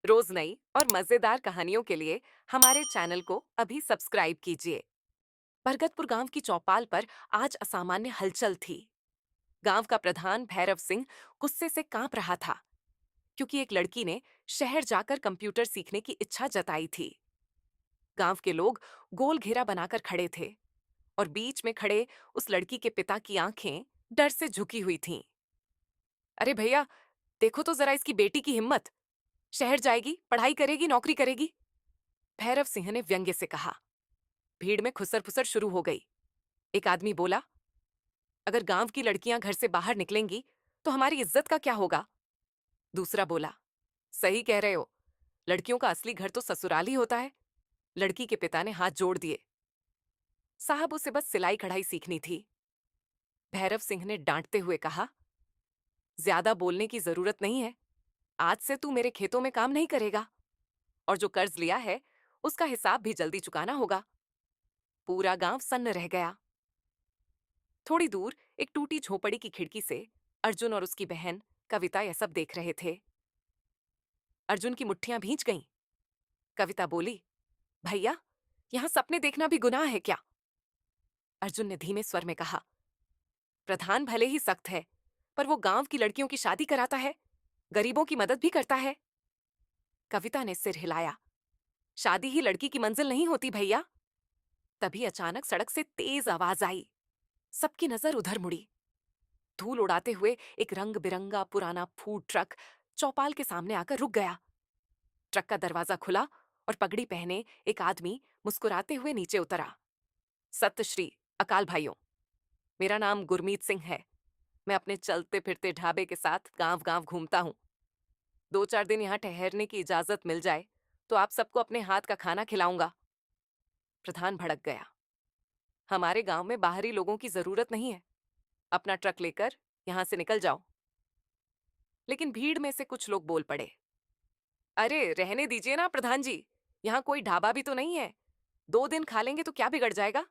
रोज नई और मजेदार कहानियों के लिए हमारे चैनल को अभी सब्सक्राइब कीजिए। बरगदपुर गांव की चौपाल पर आज असामान्य हलचल थी। गांव का प्रधान भैरव सिंह गुस्से से कांप रहा था, क्योंकि एक लड़की ने शहर जाकर कंप्यूटर सीखने की इच्छा जताई थी। गांव के लोग गोल घेरा बनाकर खड़े थे और बीच में खड़े उस लड़की के पिता की आंखें डर से झुकी हुई थीं। अरे भैया, देखो तो जरा इसकी बेटी की हिम्मत। शहर जाएगी, पढ़ाई करेगी, नौकरी करेगी। भैरव सिंह ने व्यंग्य से कहा। भीड़ में खुसर फुसर शुरू हो गई। एक आदमी बोला, अगर गांव की लड़कियां घर से बाहर निकलेंगी तो हमारी इज्जत का क्या होगा। दूसरा बोला, सही कह रहे हो, लड़कियों का असली घर तो ससुराल ही होता है। लड़की के पिता ने हाथ जोड़ दिए। साहब, उसे बस सिलाई कढ़ाई सीखनी थी। भैरव सिंह ने डांटते हुए कहा, ज्यादा बोलने की जरूरत नहीं है। आज से तू मेरे खेतों में काम नहीं करेगा, और जो कर्ज लिया है उसका हिसाब भी जल्दी चुकाना होगा। पूरा गांव सन्न रह गया। थोड़ी दूर एक टूटी झोपड़ी की खिड़की से अर्जुन और उसकी बहन कविता यह सब देख रहे थे। अर्जुन की मुट्ठियां भींच गईं। कविता बोली, भैया, यहां सपने देखना भी गुनाह है क्या। अर्जुन ने धीमे स्वर में कहा, प्रधान भले ही सख्त है, पर वो गांव की लड़कियों की शादी कराता है, गरीबों की मदद भी करता है। कविता ने सिर हिलाया, शादी ही लड़की की मंजिल नहीं होती भैया। तभी अचानक सड़क से तेज आवाज आई। सबकी नजर उधर मुड़ी। धूल उड़ाते हुए एक रंग बिरंगा पुराना फूड ट्रक चौपाल के सामने आकर रुक गया। ट्रक का दरवाजा खुला और पगड़ी पहने एक आदमी मुस्कुराते हुए नीचे उतरा। सत श्री अकाल भाइयों, मेरा नाम गुरमीत सिंह है। मैं अपने चलते फिरते ढाबे के साथ गांव गांव घूमता हूँ। 2-4 दिन यहाँ ठहरने की इजाजत मिल जाए तो आप सबको अपने हाथ का खाना खिलाऊंगा। प्रधान भड़क गया। हमारे गांव में बाहरी लोगों की जरूरत नहीं है। अपना ट्रक लेकर यहां से निकल जाओ। लेकिन भीड़ में से कुछ लोग बोल पड़े, अरे रहने दीजिए ना प्रधान जी, यहाँ कोई ढाबा भी तो नहीं है। 2 दिन खा लेंगे तो क्या बिगड़ जाएगा।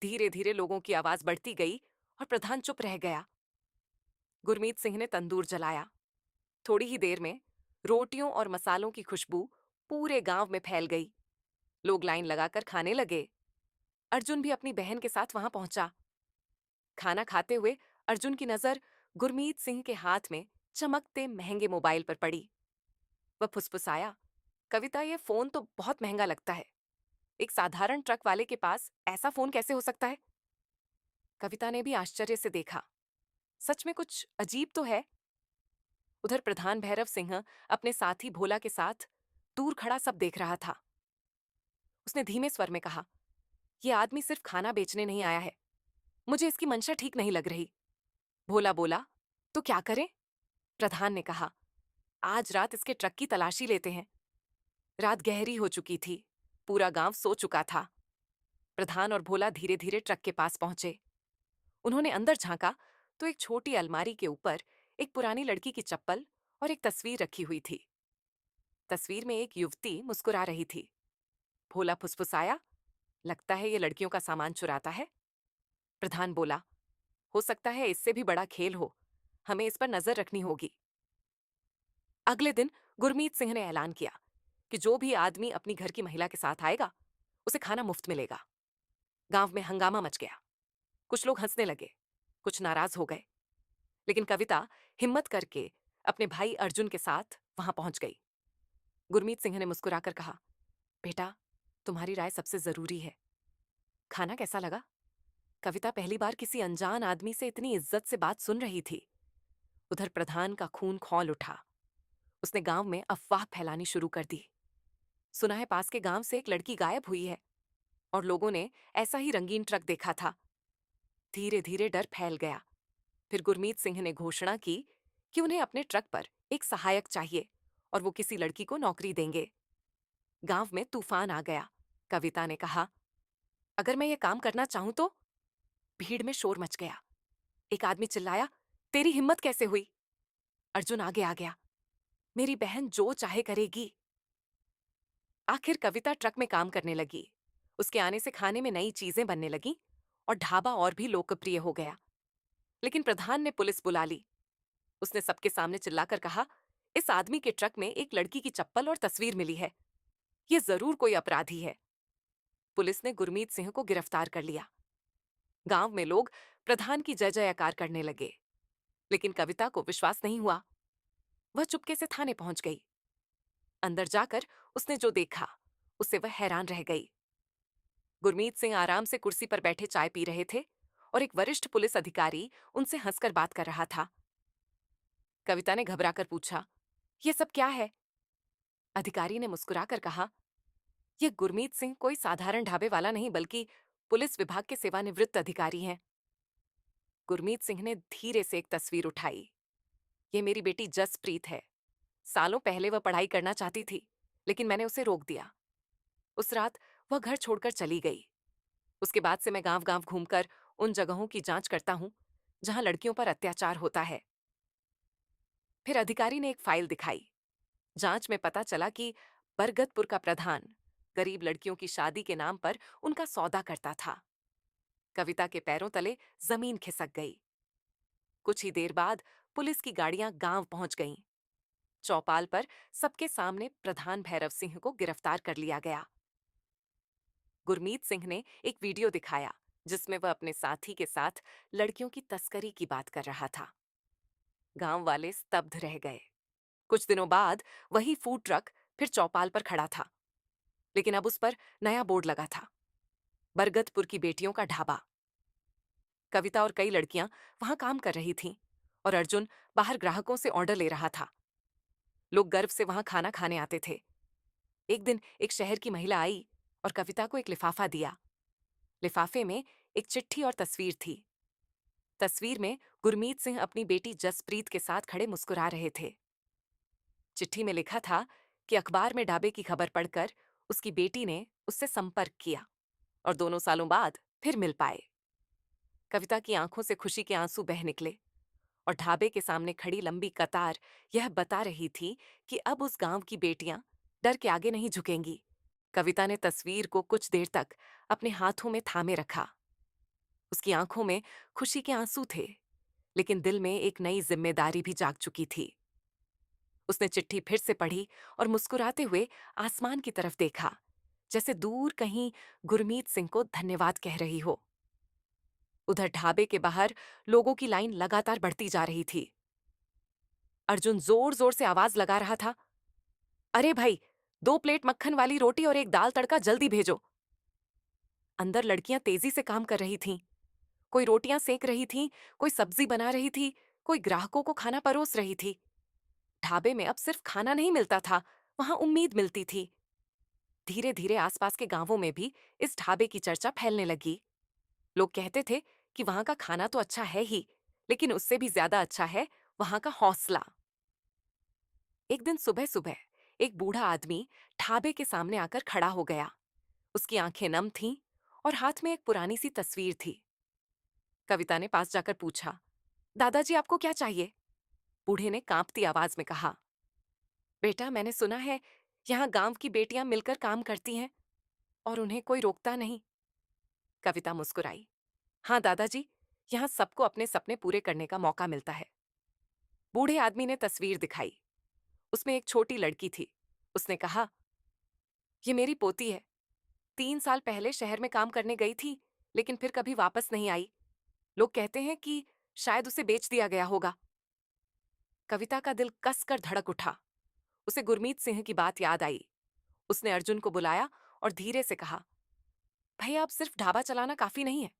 धीरे धीरे लोगों की आवाज बढ़ती गई और प्रधान चुप रह गया। गुरमीत सिंह ने तंदूर जलाया। थोड़ी ही देर में रोटियों और मसालों की खुशबू पूरे गांव में फैल गई। लोग लाइन लगाकर खाने लगे। अर्जुन भी अपनी बहन के साथ वहां पहुंचा। खाना खाते हुए अर्जुन की नजर गुरमीत सिंह के हाथ में चमकते महंगे मोबाइल पर पड़ी। वह फुसफुसाया, कविता, ये फोन तो बहुत महंगा लगता है। एक साधारण ट्रक वाले के पास ऐसा फोन कैसे हो सकता है। कविता ने भी आश्चर्य से देखा। सच में कुछ अजीब तो है। उधर प्रधान भैरव सिंह अपने साथी भोला के साथ दूर खड़ा सब देख रहा था। उसने धीमे स्वर में कहा, यह आदमी सिर्फ खाना बेचने नहीं आया है। मुझे इसकी मंशा ठीक नहीं लग रही। भोला बोला, तो क्या करें। प्रधान ने कहा, आज रात इसके ट्रक की तलाशी लेते हैं। रात गहरी हो चुकी थी। पूरा गांव सो चुका था। प्रधान और भोला धीरे धीरे ट्रक के पास पहुंचे। उन्होंने अंदर झांका तो एक छोटी अलमारी के ऊपर एक पुरानी लड़की की चप्पल और एक तस्वीर रखी हुई थी। तस्वीर में एक युवती मुस्कुरा रही थी। भोला फुसफुसाया, लगता है ये लड़कियों का सामान चुराता है। प्रधान बोला, हो सकता है इससे भी बड़ा खेल हो। हमें इस पर नजर रखनी होगी। अगले दिन गुरमीत सिंह ने ऐलान किया कि जो भी आदमी अपनी घर की महिला के साथ आएगा उसे खाना मुफ्त मिलेगा। गांव में हंगामा मच गया। कुछ लोग हंसने लगे, कुछ नाराज हो गए। लेकिन कविता हिम्मत करके अपने भाई अर्जुन के साथ वहां पहुंच गई। गुरमीत सिंह ने मुस्कुराकर कहा, बेटा, तुम्हारी राय सबसे जरूरी है। खाना कैसा लगा। कविता पहली बार किसी अनजान आदमी से इतनी इज्जत से बात सुन रही थी। उधर प्रधान का खून खौल उठा। उसने गांव में अफवाह फैलानी शुरू कर दी। सुना है पास के गांव से एक लड़की गायब हुई है और लोगों ने ऐसा ही रंगीन ट्रक देखा था। धीरे धीरे डर फैल गया। फिर गुरमीत सिंह ने घोषणा की कि उन्हें अपने ट्रक पर एक सहायक चाहिए और वो किसी लड़की को नौकरी देंगे। गांव में तूफान आ गया। कविता ने कहा, अगर मैं ये काम करना चाहूं तो। भीड़ में शोर मच गया। एक आदमी चिल्लाया, तेरी हिम्मत कैसे हुई। अर्जुन आगे आ गया, मेरी बहन जो चाहे करेगी। आखिर कविता ट्रक में काम करने लगी। उसके आने से खाने में नई चीजें बनने लगी और ढाबा और भी लोकप्रिय हो गया। लेकिन प्रधान ने पुलिस बुला ली। उसने सबके सामने चिल्लाकर कहा, इस आदमी के ट्रक में एक लड़की की चप्पल और तस्वीर मिली है। ये जरूर कोई अपराधी है। पुलिस ने गुरमीत सिंह को गिरफ्तार कर लिया। गांव में लोग प्रधान की जय जयकार करने लगे, लेकिन कविता को विश्वास नहीं हुआ। वह चुपके से थाने पहुंच गई। अंदर जाकर उसने जो देखा, उससे वह हैरान रह गई। गुरमीत सिंह आराम से कुर्सी पर बैठे चाय पी रहे थे और एक वरिष्ठ पुलिस अधिकारी उनसे हंसकर बात कर रहा था। कविता ने घबराकर पूछा, यह सब क्या है? अधिकारी ने मुस्कुराकर कहा, यह गुरमीत सिंह कोई साधारण ढाबे वाला नहीं, बल्कि पुलिस विभाग के सेवानिवृत्त अधिकारी हैं। गुरमीत सिंह ने धीरे से एक तस्वीर उठाई। ये मेरी बेटी जसप्रीत है। सालों पहले वह पढ़ाई करना चाहती थी, लेकिन मैंने उसे रोक दिया। उस रात वह घर छोड़कर चली गई। उसके बाद से मैं गांव गांव घूमकर उन जगहों की जांच करता हूं जहां लड़कियों पर अत्याचार होता है। फिर अधिकारी ने एक फाइल दिखाई। जांच में पता चला कि बरगदपुर का प्रधान गरीब लड़कियों की शादी के नाम पर उनका सौदा करता था। कविता के पैरों तले जमीन खिसक गई। कुछ ही देर बाद पुलिस की गाड़ियां गांव पहुंच गईं। चौपाल पर सबके सामने प्रधान भैरव सिंह को गिरफ्तार कर लिया गया। गुरमीत सिंह ने एक वीडियो दिखाया जिसमें वह अपने साथी के साथ लड़कियों की तस्करी की बात कर रहा था। गांव वाले स्तब्ध रह गए। कुछ दिनों बाद वही फूड ट्रक फिर चौपाल पर खड़ा था, लेकिन अब उस पर नया बोर्ड लगा था, बरगदपुर की बेटियों का ढाबा। कविता और कई लड़कियां वहां काम कर रही थीं और अर्जुन बाहर ग्राहकों से ऑर्डर ले रहा था। लोग गर्व से वहां खाना खाने आते थे। एक दिन एक शहर की महिला आई और कविता को एक लिफाफा दिया। लिफाफे में एक चिट्ठी और तस्वीर थी। तस्वीर में गुरमीत सिंह अपनी बेटी जसप्रीत के साथ खड़े मुस्कुरा रहे थे। चिट्ठी में लिखा था कि अखबार में ढाबे की खबर पढ़कर उसकी बेटी ने उससे संपर्क किया और 2 सालों बाद फिर मिल पाए। कविता की आंखों से खुशी के आंसू बह निकले और ढाबे के सामने खड़ी लंबी कतार यह बता रही थी कि अब उस गांव की बेटियां डर के आगे नहीं झुकेंगी। कविता ने तस्वीर को कुछ देर तक अपने हाथों में थामे रखा। उसकी आंखों में खुशी के आंसू थे, लेकिन दिल में एक नई जिम्मेदारी भी जाग चुकी थी। उसने चिट्ठी फिर से पढ़ी और मुस्कुराते हुए आसमान की तरफ देखा, जैसे दूर कहीं गुरमीत सिंह को धन्यवाद कह रही हो। उधर ढाबे के बाहर लोगों की लाइन लगातार बढ़ती जा रही थी। अर्जुन जोर जोर से आवाज लगा रहा था, अरे भाई, 2 प्लेट मक्खन वाली रोटी और एक दाल तड़का जल्दी भेजो। अंदर लड़कियां तेजी से काम कर रही थीं। कोई रोटियां सेक रही थीं, कोई सब्जी बना रही थी, कोई ग्राहकों को खाना परोस रही थी। ढाबे में अब सिर्फ खाना नहीं मिलता था, वहां उम्मीद मिलती थी। धीरे धीरे आसपास के गांवों में भी इस ढाबे की चर्चा फैलने लगी। लोग कहते थे कि वहां का खाना तो अच्छा है ही, लेकिन उससे भी ज्यादा अच्छा है वहां का हौसला। एक दिन सुबह सुबह एक बूढ़ा आदमी ढाबे के सामने आकर खड़ा हो गया। उसकी आंखें नम थीं और हाथ में एक पुरानी सी तस्वीर थी। कविता ने पास जाकर पूछा, दादाजी आपको क्या चाहिए? बूढ़े ने कांपती आवाज में कहा, बेटा, मैंने सुना है यहाँ गांव की बेटियां मिलकर काम करती हैं और उन्हें कोई रोकता नहीं। कविता मुस्कुराई, हाँ दादाजी, यहाँ सबको अपने सपने पूरे करने का मौका मिलता है। बूढ़े आदमी ने तस्वीर दिखाई। उसमें एक छोटी लड़की थी। उसने कहा, ये मेरी पोती है। 3 साल पहले शहर में काम करने गई थी, लेकिन फिर कभी वापस नहीं आई। लोग कहते हैं कि शायद उसे बेच दिया गया होगा। कविता का दिल कसकर धड़क उठा। उसे गुरमीत सिंह की बात याद आई। उसने अर्जुन को बुलाया और धीरे से कहा, भैया, अब सिर्फ ढाबा चलाना काफी नहीं है।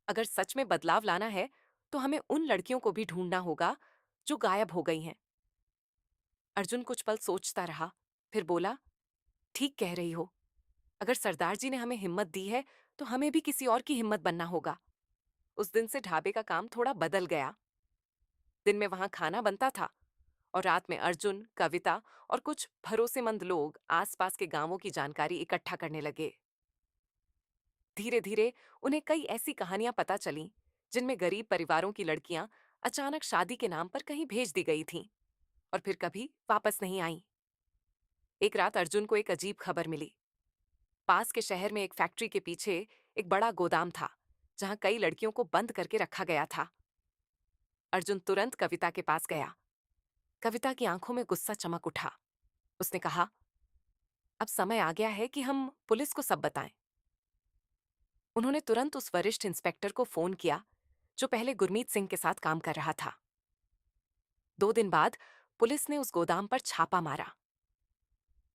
अगर सच में बदलाव लाना है तो हमें उन लड़कियों को भी ढूंढना होगा जो गायब हो गई हैं। अर्जुन कुछ पल सोचता रहा, फिर बोला, ठीक कह रही हो। अगर सरदार जी ने हमें हिम्मत दी है तो हमें भी किसी और की हिम्मत बनना होगा। उस दिन से ढाबे का काम थोड़ा बदल गया। दिन में वहां खाना बनता था और रात में अर्जुन, कविता और कुछ भरोसेमंद लोग आसपास के गांवों की जानकारी इकट्ठा करने लगे। धीरे धीरे उन्हें कई ऐसी कहानियां पता चलीं जिनमें गरीब परिवारों की लड़कियां अचानक शादी के नाम पर कहीं भेज दी गई थीं और फिर कभी वापस नहीं आईं। एक रात अर्जुन को एक अजीब खबर मिली। पास के शहर में एक फैक्ट्री के पीछे एक बड़ा गोदाम था जहां कई लड़कियों को बंद करके रखा गया था। अर्जुन तुरंत कविता के पास गया। कविता की आंखों में गुस्सा चमक उठा। उसने कहा, अब समय आ गया है कि हम पुलिस को सब बताएं। उन्होंने तुरंत उस वरिष्ठ इंस्पेक्टर को फोन किया जो पहले गुरमीत सिंह के साथ काम कर रहा था। 2 दिन बाद पुलिस ने उस गोदाम पर छापा मारा।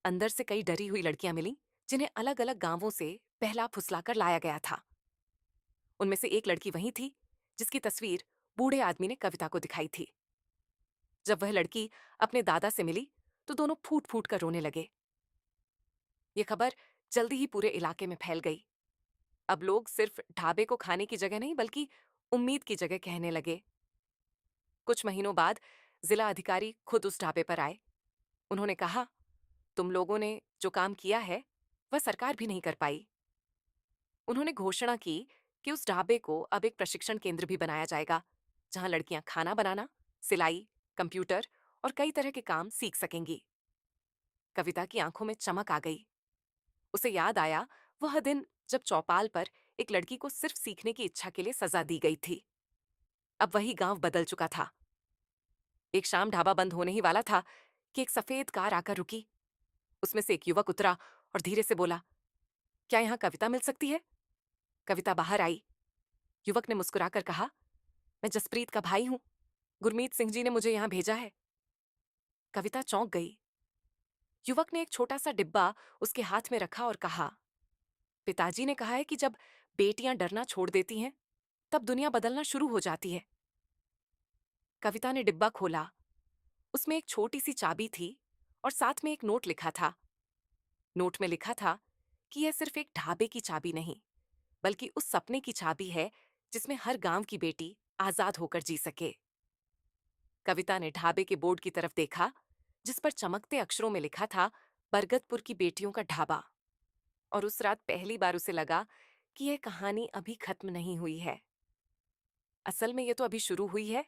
अंदर से कई डरी हुई लड़कियां मिलीं जिन्हें अलग अलग गांवों से बहला फुसलाकर लाया गया था। उनमें से एक लड़की वही थी जिसकी तस्वीर बूढ़े आदमी ने कविता को दिखाई थी। जब वह लड़की अपने दादा से मिली तो दोनों फूट फूट कर रोने लगे। ये खबर जल्दी ही पूरे इलाके में फैल गई। अब लोग सिर्फ ढाबे को खाने की जगह नहीं बल्कि उम्मीद की जगह कहने लगे। कुछ महीनों बाद जिला अधिकारी खुद उस ढाबे पर आए। उन्होंने कहा, तुम लोगों ने जो काम किया है वह सरकार भी नहीं कर पाई। उन्होंने घोषणा की कि उस ढाबे को अब एक प्रशिक्षण केंद्र भी बनाया जाएगा जहां लड़कियां खाना बनाना, सिलाई, कंप्यूटर और कई तरह के काम सीख सकेंगी। कविता की आंखों में चमक आ गई। उसे याद आया वह दिन जब चौपाल पर एक लड़की को सिर्फ सीखने की इच्छा के लिए सजा दी गई थी। अब वही गांव बदल चुका था। एक शाम ढाबा बंद होने ही वाला था कि एक सफेद कार आकर रुकी। उसमें से एक युवक उतरा और धीरे से बोला, क्या यहाँ कविता मिल सकती है? कविता बाहर आई। युवक ने मुस्कुराकर कहा, मैं जसप्रीत का भाई हूं। गुरमीत सिंह जी ने मुझे यहाँ भेजा है। कविता चौंक गई। युवक ने एक छोटा सा डिब्बा उसके हाथ में रखा और कहा, पिताजी ने कहा है कि जब बेटियां डरना छोड़ देती हैं तब दुनिया बदलना शुरू हो जाती है। कविता ने डिब्बा खोला। उसमें एक छोटी सी चाबी थी और साथ में एक नोट लिखा था। नोट में लिखा था कि यह सिर्फ एक ढाबे की चाबी नहीं बल्कि उस सपने की चाबी है जिसमें हर गांव की बेटी आजाद होकर जी सके। कविता ने ढाबे के बोर्ड की तरफ देखा जिस पर चमकते अक्षरों में लिखा था, बरगदपुर की बेटियों का ढाबा। और उस रात पहली बार उसे लगा कि यह कहानी अभी खत्म नहीं हुई है। असल में यह तो अभी शुरू हुई है।